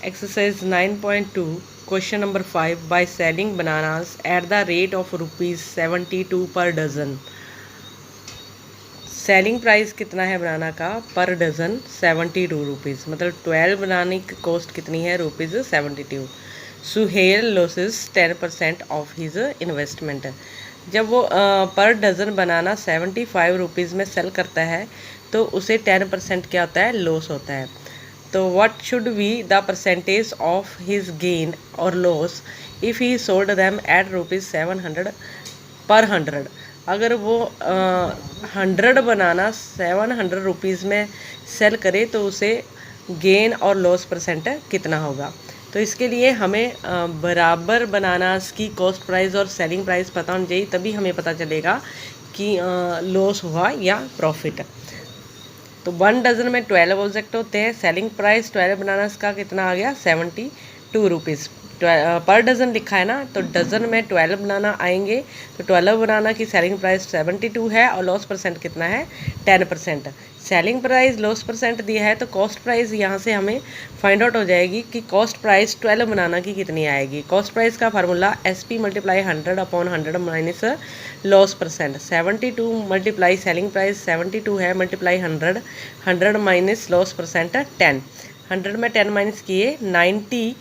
Exercise 9.2 question number 5 by selling bananas at the rate of rupees 72 per dozen. Selling price कितना है बनाना का पर dozen 72 rupees, मतलब 12 बनाने की कॉस्ट कितनी है rupees 72. Suhail losses 10% of his investment. जब वो पर डज़न बनाना 75 रुपीज़ में सेल करता है तो उसे 10% क्या होता है, लॉस होता है. तो what should be the percentage of his gain और loss if he sold them at rupees 700 पर 100. अगर वो 100 बनाना 700 रुपीज़ में सेल करे तो उसे गेन और लॉस परसेंट कितना होगा. तो इसके लिए हमें बराबर बनानास की कॉस्ट प्राइस और सेलिंग प्राइस पता होनी चाहिए, तभी हमें पता चलेगा कि लॉस हुआ या प्रॉफिट. तो 1 डज़न में 12 ऑब्जेक्ट होते हैं. सेलिंग प्राइस 12 बनानास का कितना आ गया 72 रुपीज़. पर डज़न लिखा है ना, तो डज़न में 12 बनाना आएंगे. तो 12 बनाना की सेलिंग प्राइस 72 है और लॉस परसेंट कितना है 10%. सेलिंग प्राइस लॉस परसेंट दिया है तो कॉस्ट प्राइस यहाँ से हमें फाइंड आउट हो जाएगी कि कॉस्ट प्राइस 12 बनाना की कितनी आएगी. कॉस्ट प्राइस का formula SP multiply 100/100 minus loss percent. 72 multiply selling price 72 है मल्टीप्लाई 100 माइनस लॉस परसेंट 10. 100 में 10 माइनस किए 90,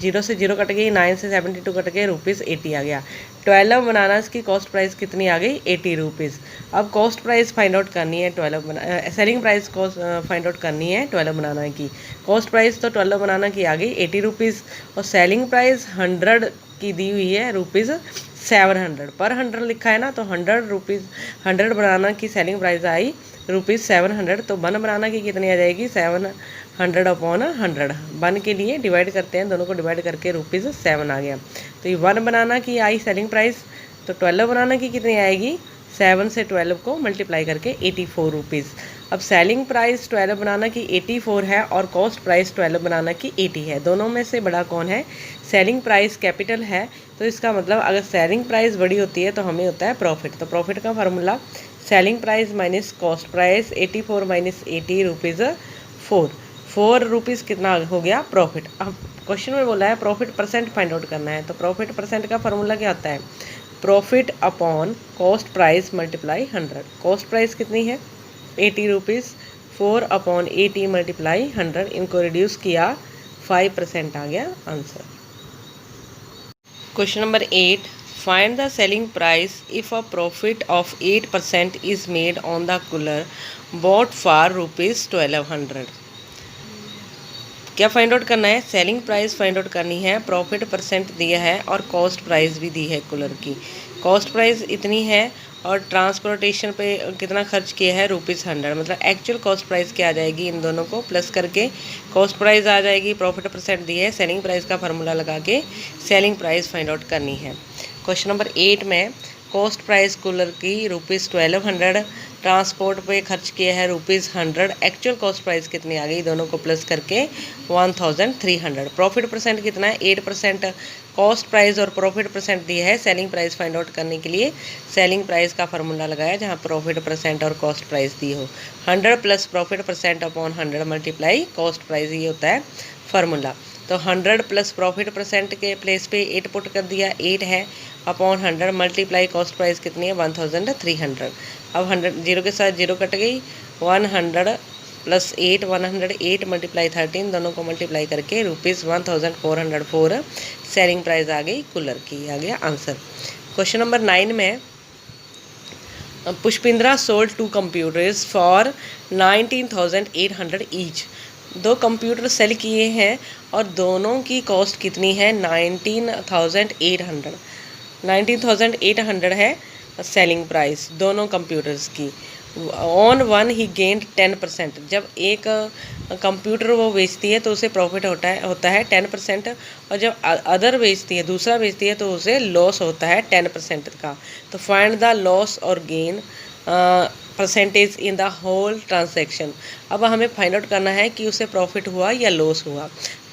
0 से 0 कट गई, 9 से 72 कट गए, रुपीज़ 80 आ गया. 12 बनानास की कॉस्ट प्राइस कितनी आ गई 80 रुपीज़. अब कॉस्ट प्राइस फाइंड आउट करनी है 12 selling price cost find out करनी है 12 बनाना की. कॉस्ट प्राइस तो 12 बनाना की आ गई 80 रुपीज़ और सेलिंग प्राइस 100 की दी हुई है रुपीज़ 700. पर 100 लिखा है ना, तो 100 रुपीज़ 100 बनाना की सेलिंग प्राइस आई रुपीज़ 700. तो 1 बनाना की कितनी आ जाएगी 700/100. 1 के लिए डिवाइड करते हैं, दोनों को डिवाइड करके रुपीज़ 7 आ गया. तो ये 1 बनाना की आई सेलिंग प्राइस. तो 12 बनाना की कितनी आएगी 7 से 12 को मल्टीप्लाई करके 84 रुपीज़. अब सेलिंग प्राइस 12 बनाना की 84 है और कॉस्ट प्राइस 12 बनाना की 80 है. दोनों में से बड़ा कौन है, सेलिंग प्राइस कैपिटल है. तो इसका मतलब अगर सेलिंग प्राइस बड़ी होती है तो हमें होता है प्रॉफिट. तो प्रॉफिट का formula selling price minus cost price 84 minus 80 rupees 4 rupees कितना हो गया प्रॉफिट. अब क्वेश्चन में बोला है प्रॉफिट परसेंट फाइंड आउट करना है. तो प्रॉफिट परसेंट का फार्मूला क्या होता है, profit upon cost price multiply 100. Cost price कितनी है 80 रुपीज़, 4/80 मल्टीप्लाई 100. इनको रिड्यूस किया 5% आ गया answer. Question number 8, find the selling price if a profit of 8% is made on the cooler bought for rupees 1200. क्या फाइंड आउट करना है, selling price find out करनी है. प्रॉफिट परसेंट दिया है और कॉस्ट प्राइस भी दी है कूलर की. कॉस्ट प्राइस इतनी है और ट्रांसपोर्टेशन पे कितना खर्च किया है रुपीज़ 100. मतलब एक्चुअल कॉस्ट प्राइस क्या आ जाएगी, इन दोनों को प्लस करके कॉस्ट प्राइस आ जाएगी. प्रॉफिट परसेंट दी है, सेलिंग प्राइस का फार्मूला लगा के सेलिंग प्राइस फाइंड आउट करनी है. क्वेश्चन नंबर 8 में कॉस्ट प्राइस कूलर की रुपीज़ 1200, ट्रांसपोर्ट पे खर्च किया है रुपीज़ 100. एक्चुअल कॉस्ट प्राइस कितनी आ गई, दोनों को प्लस करके 1300. प्रॉफिट परसेंट कितना है 8%. कॉस्ट प्राइस और प्रॉफिट परसेंट दिया है. सेलिंग प्राइस फाइंड आउट करने के लिए सेलिंग प्राइस का फार्मूला लगाया जहां प्रॉफिट परसेंट और कॉस्ट प्राइस दी हो. 100 plus profit percent upon 100 multiply cost price, ये होता है फार्मूला. तो 100 प्लस प्रॉफिट परसेंट के प्लेस पे 8 पुट कर दिया, 8 है अपॉन 100 मल्टीप्लाई कॉस्ट प्राइस कितनी है 1300. अब 100 जीरो के साथ जीरो कट गई, 100 प्लस 8 108 मल्टीप्लाई 13, दोनों को मल्टीप्लाई करके रुपीज़ 1404 सेलिंग प्राइस आ गई कूलर की. आ गया आंसर. क्वेश्चन नंबर 9 में Pushpindra sold 2 computers for 19,800 each. 2 computer sell किए हैं और दोनों की कॉस्ट कितनी है 19,800. 19,800 है सेलिंग प्राइस दोनों कंप्यूटर्स की. On 1 he gained 10%. जब एक कंप्यूटर वो बेचती है तो उसे प्रॉफिट होता है 10%, और जब अदर बेचती है, दूसरा बेचती है, तो उसे लॉस होता है 10% का. तो फाइंड द लॉस और gain percentage in the whole transaction. अब हमें फाइंड आउट करना है कि उसे प्रॉफिट हुआ या लॉस हुआ.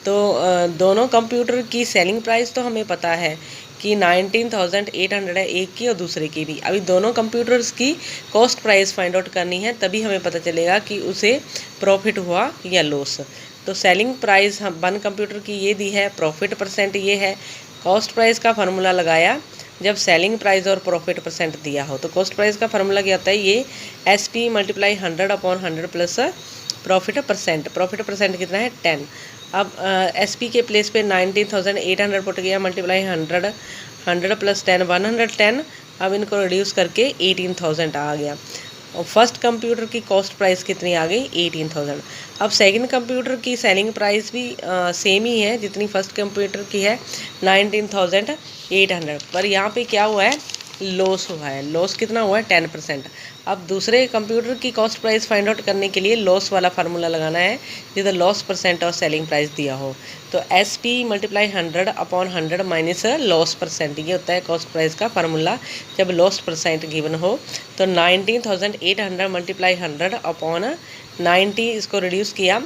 तो दोनों कंप्यूटर की सेलिंग प्राइस तो हमें पता है कि 19,800 है एक की और दूसरे की भी. अभी दोनों कंप्यूटर्स की कॉस्ट प्राइस फाइंड आउट करनी है, तभी हमें पता चलेगा कि उसे प्रॉफिट हुआ या लॉस. तो सेलिंग प्राइस हम वन कंप्यूटर की ये दी है, प्रॉफिट परसेंट ये है। कॉस्ट प्राइस का फार्मूला लगाया जब सेलिंग प्राइस और प्रॉफिट परसेंट दिया हो। तो कॉस्ट प्राइस का फार्मूला क्या होता है, ये SP multiply 100/100 plus profit percent. Profit percent कितना है 10। अब SP के प्लेस पे 19,800 पुट किया, मल्टीप्लाई 100 प्लस 10 110। अब इनको रिड्यूस करके 18,000 आ गया। और फर्स्ट कंप्यूटर की कॉस्ट प्राइस कितनी आ गई 18,000। अब सेकंड कंप्यूटर की सेलिंग प्राइस भी सेम ही है जितनी फर्स्ट कंप्यूटर की है 19,800, पर यहाँ पे क्या हुआ है, लॉस हुआ है। लॉस कितना हुआ है 10%। अब दूसरे कंप्यूटर की कॉस्ट प्राइस फाइंड आउट करने के लिए लॉस वाला फार्मूला लगाना है जिधर लॉस परसेंट और सेलिंग प्राइस दिया हो। तो SP multiply 100/100 minus loss percent, ये होता है कॉस्ट प्राइस का फार्मूला जब लॉस परसेंट गिवन हो। तो 19,800 मल्टीप्लाई 100/90, इसको रिड्यूस किया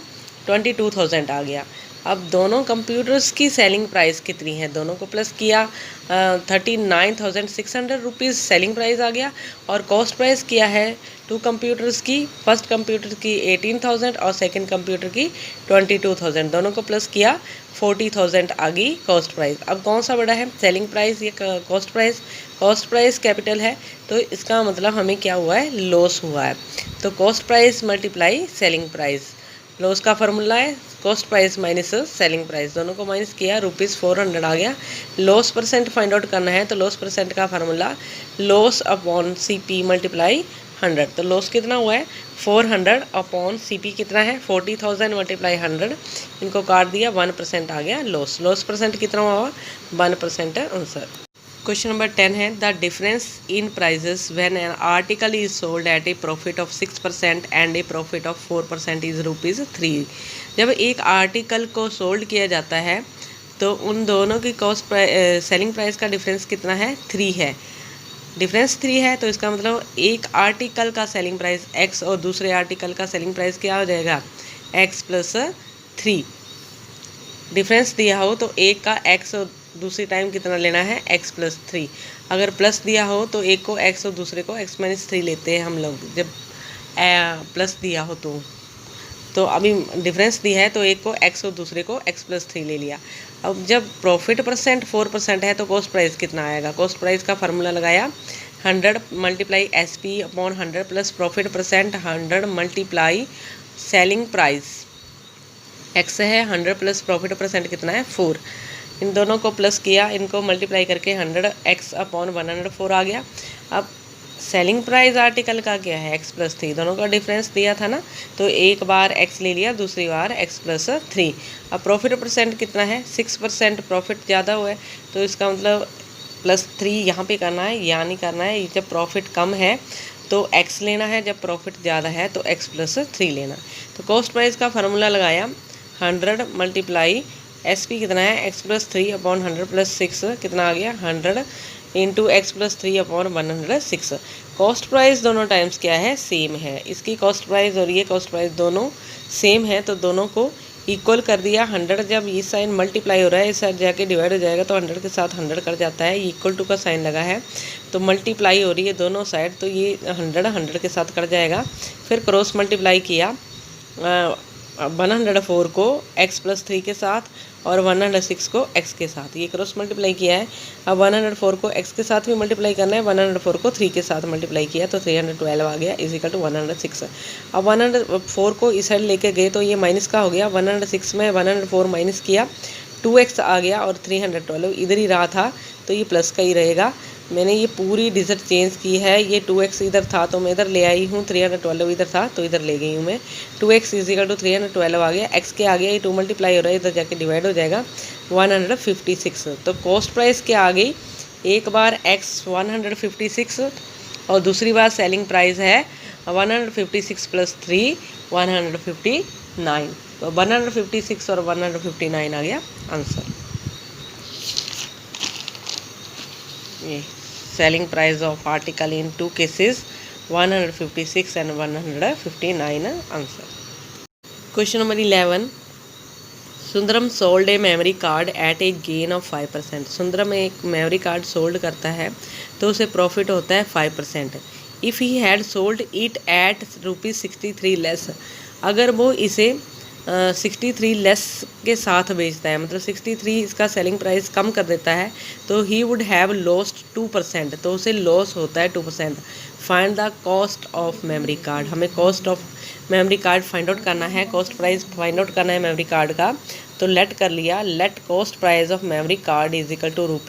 22,000 आ गया। अब दोनों कंप्यूटर्स की सेलिंग प्राइस कितनी है, दोनों को प्लस किया 39,600 रुपीज़ सेलिंग प्राइस आ गया। और कॉस्ट प्राइस किया है टू कंप्यूटर्स की, फर्स्ट कंप्यूटर की 18,000 और सेकंड कंप्यूटर की 22,000, दोनों को प्लस किया 40,000 आ गई कॉस्ट प्राइस। अब कौन सा बड़ा है, सेलिंग प्राइस या cost price? Cost price capital है तो इसका मतलब हमें क्या हुआ है, लॉस हुआ है। तो cost price multiply selling price, loss का फार्मूला है cost price minus selling price, दोनों को माइनस किया ₹400 आ गया। लॉस परसेंट फाइंड आउट करना है तो लॉस परसेंट का formula loss upon CP multiply 100। तो लॉस कितना हुआ है 400 अपॉन CP कितना है 40,000 मल्टीप्लाई 100, इनको काट दिया 1% आ गया लॉस। लॉस परसेंट कितना हुआ 1% है आंसर। क्वेश्चन नंबर 10 है the difference in prices when an article is sold at a profit of 6% and a profit of 4% is ₹3। जब एक आर्टिकल को सोल्ड किया जाता है तो उन दोनों की कॉस्ट सेलिंग प्राइस का डिफरेंस कितना है 3 है। डिफरेंस 3 है तो इसका मतलब एक आर्टिकल का सेलिंग प्राइस X और दूसरे आर्टिकल का सेलिंग प्राइस क्या हो जाएगा X प्लस 3। डिफरेंस दिया हो तो एक का X और दूसरी टाइम कितना लेना है X प्लस 3। अगर प्लस दिया हो तो एक को X और दूसरे को X माइनस 3 लेते हैं हम लोग जब प्लस दिया हो तो अभी डिफरेंस दिया है तो एक को X और दूसरे को X प्लस 3 ले लिया। अब जब प्रॉफिट परसेंट 4% है तो कॉस्ट प्राइस कितना आएगा, कॉस्ट प्राइस का फार्मूला लगाया 100 multiply SP/100 plus profit percent 100 multiply selling price, X है 100 प्लस प्रॉफिट परसेंट कितना है 4, इन दोनों को प्लस किया, इनको मल्टीप्लाई करके 100X/104 आ गया। अब सेलिंग प्राइस आर्टिकल का क्या है X प्लस 3, दोनों का डिफरेंस दिया था ना तो एक बार X ले लिया दूसरी बार X प्लस 3। अब प्रॉफिट परसेंट कितना है 6%, प्रॉफिट ज़्यादा हुआ है तो इसका मतलब प्लस 3 यहाँ पे करना है, यहाँ नहीं करना है। जब प्रॉफिट कम है तो X लेना है, जब प्रॉफिट ज़्यादा है तो X प्लस 3 लेना। तो कॉस्ट प्राइस का फार्मूला लगाया 100 मल्टीप्लाई SP कितना है X प्लस 3/100 प्लस 6 कितना आ गया 100 into X plus 3/106। Cost price दोनों टाइम्स क्या है सेम है, इसकी कॉस्ट प्राइस और ये कॉस्ट प्राइस दोनों सेम है तो दोनों को इक्वल कर दिया। 100 जब ये साइन मल्टीप्लाई हो रहा है इस साइड जाके डिवाइड हो जाएगा तो 100 के साथ 100 कट जाता है, इक्वल टू का साइन लगा है तो मल्टीप्लाई हो रही है दोनों साइड तो ये 100 के साथ कट जाएगा। फिर क्रॉस मल्टीप्लाई किया 104 को X प्लस 3 के साथ और 106 को X के साथ, ये क्रॉस मल्टीप्लाई किया है। अब 104 को X के साथ भी मल्टीप्लाई करना है, 104 को 3 के साथ मल्टीप्लाई किया तो 312 आ गया इज इक्वल टू 106। अब 104 को इस साइड लेके गए तो ये माइनस का हो गया, 106 में 104 माइनस किया 2X आ गया और 312 इधर ही रहा था तो ये प्लस का ही रहेगा। मैंने ये पूरी डिजिट चेंज की है, ये 2X इधर था तो मैं इधर ले आई हूँ, 312 इधर था तो इधर ले गई हूँ मैं। 2X इज इक्वल टू 312 आ गया, X के आ गया, ये 2 मल्टीप्लाई हो रहा है इधर जाके डिवाइड हो जाएगा 156। तो कॉस्ट प्राइस क्या आ गई, एक बार X 156 और दूसरी बार सेलिंग प्राइस है 156 प्लस 3 159। तो 156 और 159 आ गया आंसर। ये selling price of article in 2 cases 156 and 159 answer. Question number 11 Sundaram sold a memory card at a gain of 5%। Sundaram एक मेमोरी कार्ड सोल्ड करता है तो उसे प्रॉफिट होता है 5%। If he had sold it at ₹63 less, अगर वो इसे 63 लेस के साथ बेचता है, मतलब 63 इसका सेलिंग प्राइस कम कर देता है, तो ही वुड हैव लॉस्ट 2%, तो उसे लॉस होता है 2%। Find the cost of memory card, हमें cost of memory card find out करना है, कॉस्ट प्राइस फाइंड आउट करना है मेमोरी कार्ड का। तो लेट कर लिया, let cost price of memory card is equal to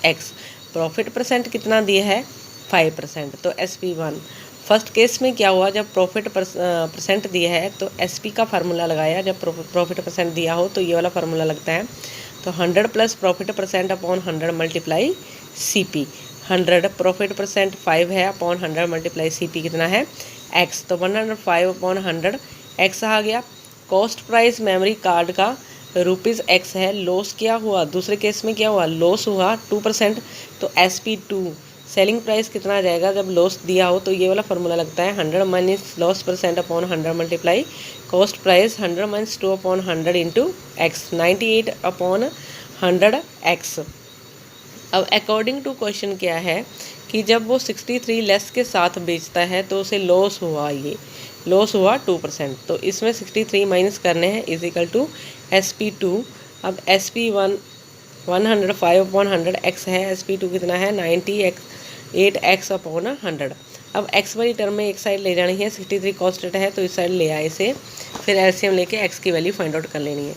₹x। Profit percent कितना दिया है 5%, तो SP1। फर्स्ट केस में क्या हुआ, जब प्रॉफिट परसेंट दिया है तो SP का फार्मूला लगाया, जब प्रॉफिट परसेंट दिया हो तो ये वाला फार्मूला लगता है। तो 100 plus profit percent upon 100 multiply CP। 100 profit percent 5 है अपॉन 100 मल्टीप्लाई CP कितना है x, तो 105 अपॉन 100 x आ गया। कॉस्ट प्राइस मेमोरी कार्ड का ₹x है, लॉस क्या हुआ, दूसरे केस में क्या हुआ, लॉस हुआ 2%, तो SP2 सेलिंग प्राइस कितना आ जाएगा, जब लॉस दिया हो तो ये वाला फार्मूला लगता है 100 minus loss percent upon 100 multiply cost price 100 minus 2 upon 100 into x, 98 upon 100x। अब अकॉर्डिंग टू क्वेश्चन क्या है कि जब वो 63 लेस के साथ बेचता है तो उसे लॉस हुआ, ये लॉस हुआ 2%, तो इसमें 63 माइनस करने हैं इज इक्वल टू SP2। अब SP1 105 अपॉन 100x है, SP2 कितना है 98x अपॉन 100। अब x वाली टर्म में एक साइड ले जानी है, 63 कॉन्स्टेंट है तो इस साइड ले आए इसे, फिर LCM लेके x की वैल्यू फाइंड आउट कर लेनी है।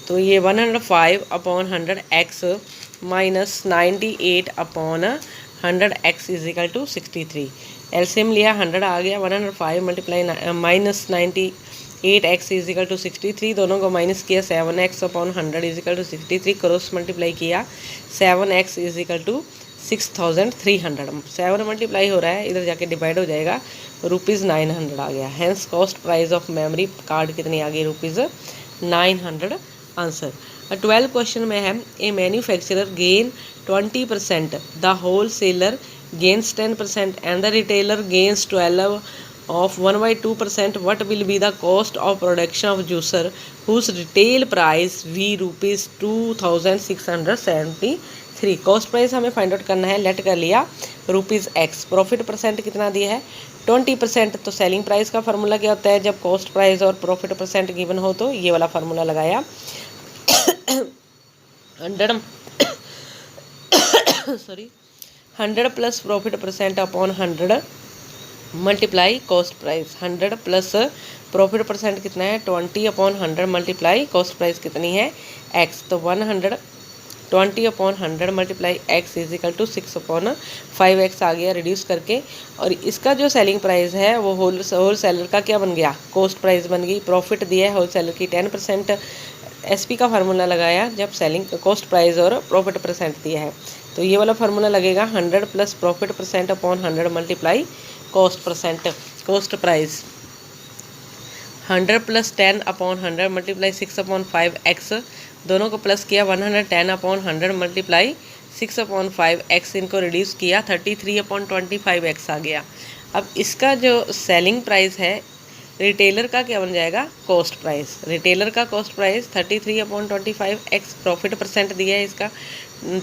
तो ये 105 upon 100x minus 98 upon 100x is equal to 63। LCM लिया 100 आ गया, 105 multiply minus 98x is equal to 63, दोनों को माइनस किया 7x upon 100 is equal to 63, cross multiply किया 7x is equal to 6300। 7 multiply हो रहा है, इधर जाके डिवाइड हो जाएगा, ₹900 आ गया। Hence cost price of memory card कितनी आ गई, ₹900 आंसर। 12 क्वेश्चन में है, a manufacturer gain 20%, the wholesaler gains 10% and the retailer gains 12 of 1/2%, what will be the cost of production of juicer whose retail price ₹2673। Cost price हमें find out करना है, late कर लिया ₹x। Profit percent कितना दिया है 20%, तो selling price का फार्मूला क्या होता है, जब कॉस्ट प्राइस और प्रॉफिट परसेंट गिवन हो तो ये वाला फार्मूला लगाया 100 plus profit percent upon 100 multiply cost price, 100 plus profit percent कितना है 20 अपॉन 100 मल्टीप्लाई कॉस्ट प्राइस कितनी है x, तो 120 upon 100 multiply x is equal to 6 upon 5x आ गया रिड्यूस करके। और इसका जो सेलिंग प्राइस है वो होल सेलर का क्या बन गया, कॉस्ट प्राइस बन गई। प्रॉफिट दिया है होल सेलर की 10%, SP का फार्मूला लगाया जब सेलिंग कॉस्ट प्राइस और प्रॉफिट परसेंट दिया है, तो ये वाला फार्मूला लगेगा 100 plus profit percent upon 100 multiply cost percent cost price, 100 plus 10 upon 100 multiply 6 upon 5x, दोनों को प्लस किया 110 अपॉन 100 मल्टीप्लाई 6 अपॉन 5x, इनको रिड्यूस किया 33 अपॉन 25x आ गया। अब इसका जो सेलिंग प्राइस है रिटेलर का क्या बन जाएगा, कॉस्ट प्राइस। रिटेलर का cost price 33 upon 25x, profit percent दिया है इसका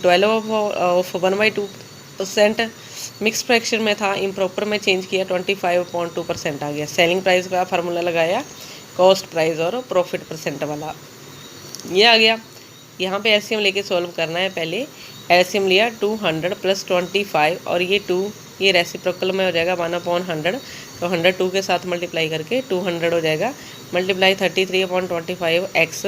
12 ऑफ 1/2%, मिक्स फ्रैक्शन में था, इम्प्रॉपर में चेंज किया 25.2% आ गया। सेलिंग प्राइस का फार्मूला लगाया कॉस्ट प्राइस और प्रॉफिट परसेंट वाला, ये आ गया। यहाँ पे LCM लेके सॉल्व करना है। पहले LCM लिया 200 प्लस 25 और ये 2 ये रेसिप्रोकल में हो जाएगा 1/100, तो 100 2 के साथ मल्टीप्लाई करके 200 हो जाएगा, मल्टीप्लाई 33/25x,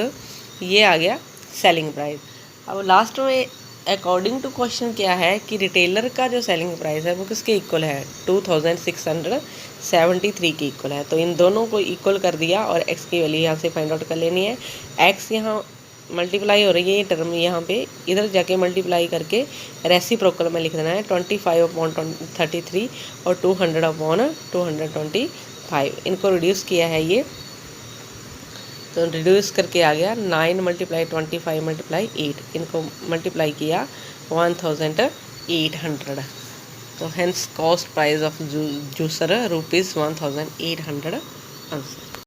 ये आ गया सेलिंग प्राइस। अब लास्ट में अकॉर्डिंग टू क्वेश्चन क्या है कि रिटेलर का जो सेलिंग प्राइस है वो किसके इक्वल है, 2673 के इक्वल है। तो इन दोनों को इक्वल कर दिया और x की वैल्यू यहाँ से फाइंड आउट कर लेनी है। x यहाँ मल्टीप्लाई हो रही है, ये टर्म यहाँ पे इधर जाके मल्टीप्लाई करके रेसिप्रोकल में लिख देना है 25/33 और 200/225, इनको रिड्यूस किया है ये, तो रिड्यूस करके आ गया 9 मल्टीप्लाई 25 मल्टीप्लाई 8, इनको मल्टीप्लाई किया 1800। तो hence cost price of juicer ₹1800 answer.